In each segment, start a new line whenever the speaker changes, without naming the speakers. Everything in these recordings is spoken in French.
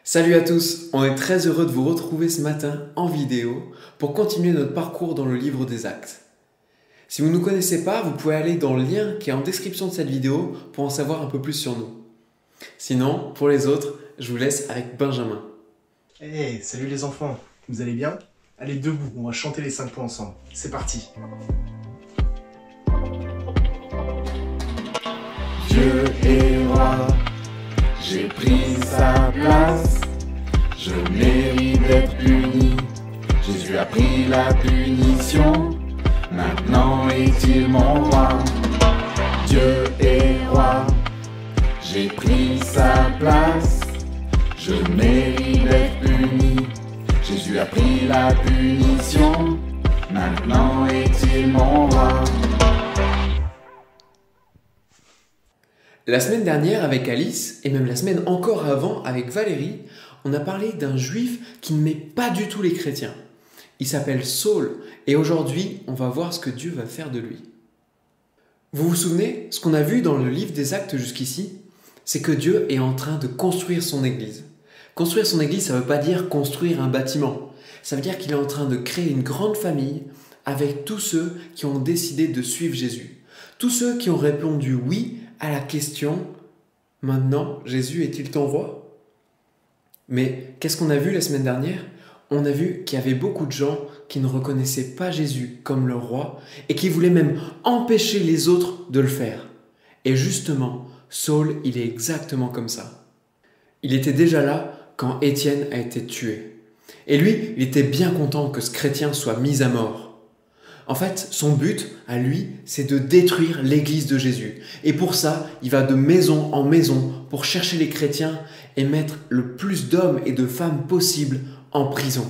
Salut à tous, on est très heureux de vous retrouver ce matin en vidéo pour continuer notre parcours dans le livre des Actes. Si vous ne nous connaissez pas, vous pouvez aller dans le lien qui est en description de cette vidéo pour en savoir un peu plus sur nous. Sinon, pour les autres, je vous laisse avec Benjamin.
Hey, salut les enfants, vous allez bien? Allez debout, on va chanter les 5 points ensemble. C'est parti.
Dieu est roi, j'ai pris sa place, je mérite d'être puni, Jésus a pris la punition, maintenant est-il mon roi? Dieu est roi, j'ai pris sa place, je mérite d'être puni, Jésus a pris la punition, maintenant est-il mon roi?
La semaine dernière avec Alice, et même la semaine encore avant avec Valérie, on a parlé d'un juif qui ne met pas du tout les chrétiens. Il s'appelle Saul, et aujourd'hui, on va voir ce que Dieu va faire de lui. Vous vous souvenez, ce qu'on a vu dans le livre des Actes jusqu'ici, c'est que Dieu est en train de construire son Église. Construire son Église, ça ne veut pas dire construire un bâtiment. Ça veut dire qu'il est en train de créer une grande famille avec tous ceux qui ont décidé de suivre Jésus. Tous ceux qui ont répondu oui à la question « Maintenant, Jésus est-il ton roi ?» Mais qu'est-ce qu'on a vu la semaine dernière? On a vu qu'il y avait beaucoup de gens qui ne reconnaissaient pas Jésus comme leur roi et qui voulaient même empêcher les autres de le faire. Et justement, Saul, il est exactement comme ça. Il était déjà là quand Étienne a été tué. Et lui, il était bien content que ce chrétien soit mis à mort. En fait, son but, à lui, c'est de détruire l'église de Jésus. Et pour ça, il va de maison en maison pour chercher les chrétiens et mettre le plus d'hommes et de femmes possible en prison.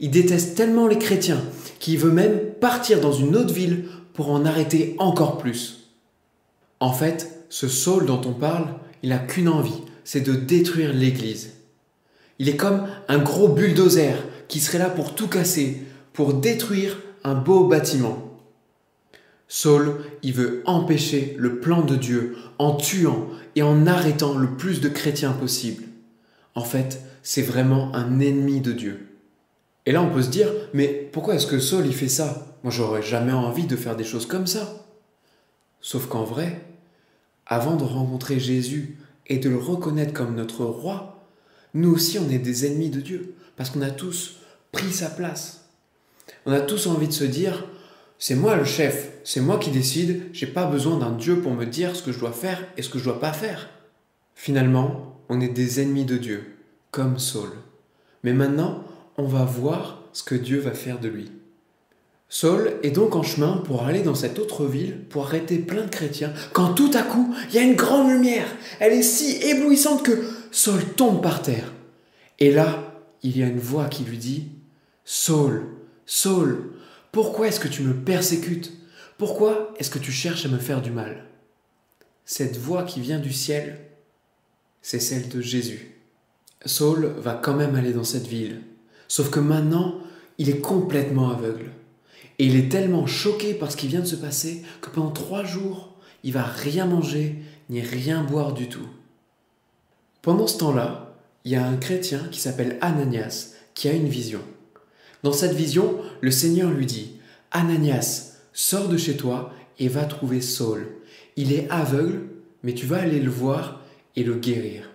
Il déteste tellement les chrétiens qu'il veut même partir dans une autre ville pour en arrêter encore plus. En fait, ce Saul dont on parle, il n'a qu'une envie, c'est de détruire l'église. Il est comme un gros bulldozer qui serait là pour tout casser, pour détruire un beau bâtiment. Saul, il veut empêcher le plan de Dieu en tuant et en arrêtant le plus de chrétiens possible. En fait, c'est vraiment un ennemi de Dieu. Et là, on peut se dire, mais pourquoi est-ce que Saul, il fait ça? Moi, j'aurais jamais envie de faire des choses comme ça. Sauf qu'en vrai, avant de rencontrer Jésus et de le reconnaître comme notre roi, nous aussi, on est des ennemis de Dieu, parce qu'on a tous pris sa place. On a tous envie de se dire, c'est moi le chef, c'est moi qui décide, j'ai pas besoin d'un Dieu pour me dire ce que je dois faire et ce que je dois pas faire. Finalement, on est des ennemis de Dieu, comme Saul. Mais maintenant, on va voir ce que Dieu va faire de lui. Saul est donc en chemin pour aller dans cette autre ville, pour arrêter plein de chrétiens, quand tout à coup, il y a une grande lumière. Elle est si éblouissante que Saul tombe par terre. Et là, il y a une voix qui lui dit, « Saul, Saul, pourquoi est-ce que tu me persécutes? Pourquoi est-ce que tu cherches à me faire du mal ?» Cette voix qui vient du ciel, c'est celle de Jésus. Saul va quand même aller dans cette ville, sauf que maintenant, il est complètement aveugle. Et il est tellement choqué par ce qui vient de se passer que pendant 3 jours, il va rien manger ni rien boire du tout. Pendant ce temps-là, il y a un chrétien qui s'appelle Ananias qui a une vision. Dans cette vision, le Seigneur lui dit « Ananias, sors de chez toi et va trouver Saul. Il est aveugle, mais tu vas aller le voir et le guérir. »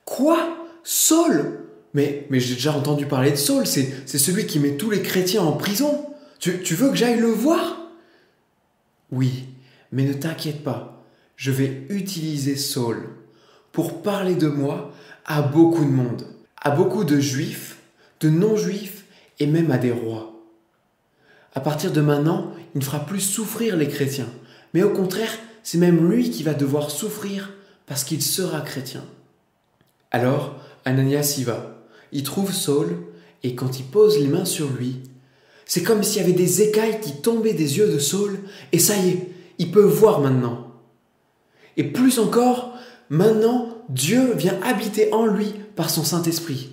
Quoi? Saul? Mais j'ai déjà entendu parler de Saul, c'est celui qui met tous les chrétiens en prison. Tu veux que j'aille le voir? Oui, mais ne t'inquiète pas, je vais utiliser Saul pour parler de moi à beaucoup de monde, à beaucoup de juifs, de non-juifs, et même à des rois. À partir de maintenant, il ne fera plus souffrir les chrétiens, mais au contraire, c'est même lui qui va devoir souffrir parce qu'il sera chrétien. Alors, Ananias y va. Il trouve Saul, et quand il pose les mains sur lui, c'est comme s'il y avait des écailles qui tombaient des yeux de Saul, et ça y est, il peut voir maintenant. Et plus encore, maintenant, Dieu vient habiter en lui par son Saint-Esprit.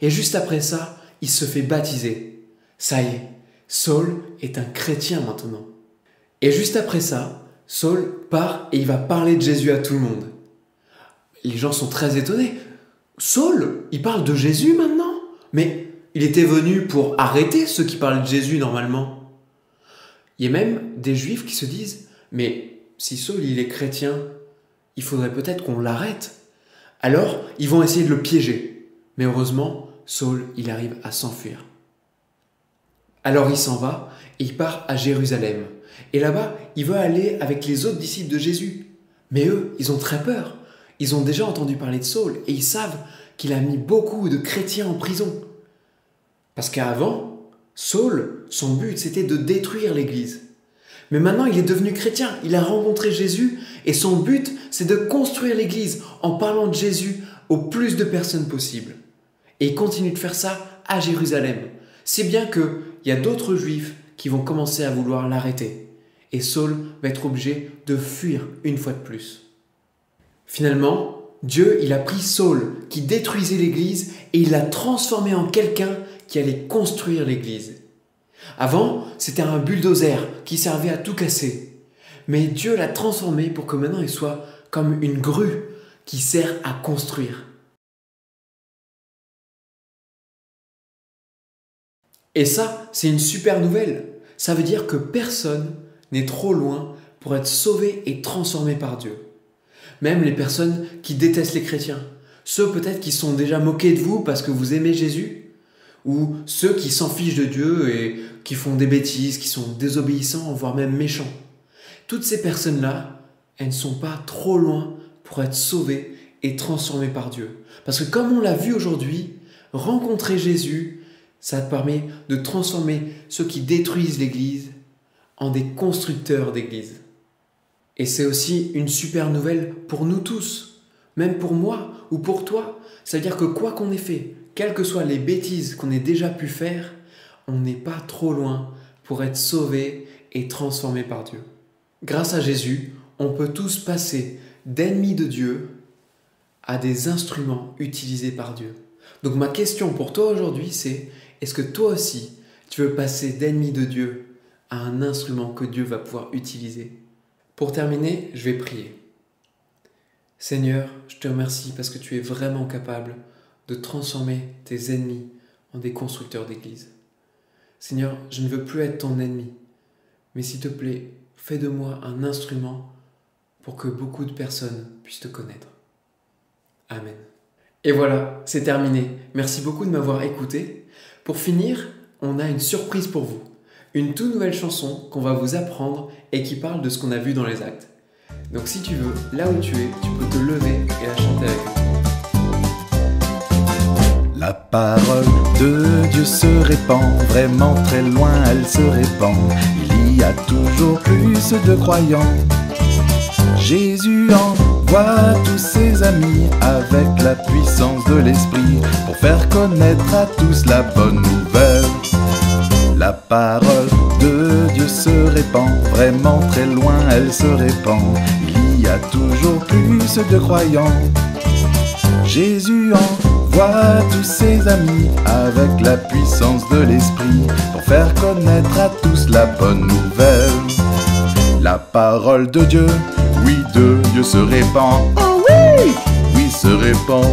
Et juste après ça, il se fait baptiser. Ça y est, Saul est un chrétien maintenant. Et juste après ça, Saul part et il va parler de Jésus à tout le monde. Les gens sont très étonnés. Saul, il parle de Jésus maintenant? Mais il était venu pour arrêter ceux qui parlent de Jésus normalement. Il y a même des juifs qui se disent, mais si Saul il est chrétien, il faudrait peut-être qu'on l'arrête. Alors, ils vont essayer de le piéger. Mais heureusement, Saul, il arrive à s'enfuir. Alors il s'en va et il part à Jérusalem. Et là-bas, il veut aller avec les autres disciples de Jésus. Mais eux, ils ont très peur. Ils ont déjà entendu parler de Saul et ils savent qu'il a mis beaucoup de chrétiens en prison. Parce qu'avant, Saul, son but, c'était de détruire l'Église. Mais maintenant, il est devenu chrétien, il a rencontré Jésus et son but, c'est de construire l'Église en parlant de Jésus au plus de personnes possible. Et il continue de faire ça à Jérusalem. Si bien qu'il y a d'autres Juifs qui vont commencer à vouloir l'arrêter. Et Saul va être obligé de fuir une fois de plus. Finalement, Dieu, il a pris Saul qui détruisait l'Église et il l'a transformé en quelqu'un qui allait construire l'Église. Avant, c'était un bulldozer qui servait à tout casser. Mais Dieu l'a transformé pour que maintenant il soit comme une grue qui sert à construire. Et ça, c'est une super nouvelle. Ça veut dire que personne n'est trop loin pour être sauvé et transformé par Dieu. Même les personnes qui détestent les chrétiens. Ceux peut-être qui sont déjà moqués de vous parce que vous aimez Jésus. Ou ceux qui s'en fichent de Dieu et qui font des bêtises, qui sont désobéissants, voire même méchants. Toutes ces personnes-là, elles ne sont pas trop loin pour être sauvées et transformées par Dieu. Parce que comme on l'a vu aujourd'hui, rencontrer Jésus, ça permet de transformer ceux qui détruisent l'Église en des constructeurs d'Église. Et c'est aussi une super nouvelle pour nous tous, même pour moi ou pour toi. Ça veut dire que quoi qu'on ait fait, quelles que soient les bêtises qu'on ait déjà pu faire, on n'est pas trop loin pour être sauvé et transformé par Dieu. Grâce à Jésus, on peut tous passer d'ennemis de Dieu à des instruments utilisés par Dieu. Donc ma question pour toi aujourd'hui, c'est: est-ce que toi aussi, tu veux passer d'ennemi de Dieu à un instrument que Dieu va pouvoir utiliser? Pour terminer, je vais prier. Seigneur, je te remercie parce que tu es vraiment capable de transformer tes ennemis en des constructeurs d'église. Seigneur, je ne veux plus être ton ennemi, mais s'il te plaît, fais de moi un instrument pour que beaucoup de personnes puissent te connaître. Amen. Et voilà, c'est terminé. Merci beaucoup de m'avoir écouté. Pour finir, on a une surprise pour vous. Une toute nouvelle chanson qu'on va vous apprendre et qui parle de ce qu'on a vu dans les actes. Donc si tu veux, là où tu es, tu peux te lever et la chanter avec nous.
La parole de Dieu se répand, vraiment très loin elle se répand. Il y a toujours plus de croyants. Jésus envoie tous ses amis avec la puissance de l'Esprit pour faire connaître à tous la bonne nouvelle. La parole de Dieu se répand, vraiment très loin elle se répand. Il y a toujours plus de croyants. Jésus envoie tous ses amis avec la puissance de l'Esprit pour faire connaître à tous la bonne nouvelle. La parole de Dieu, oui, de Dieu se répand. Oh oui, oui, se répand.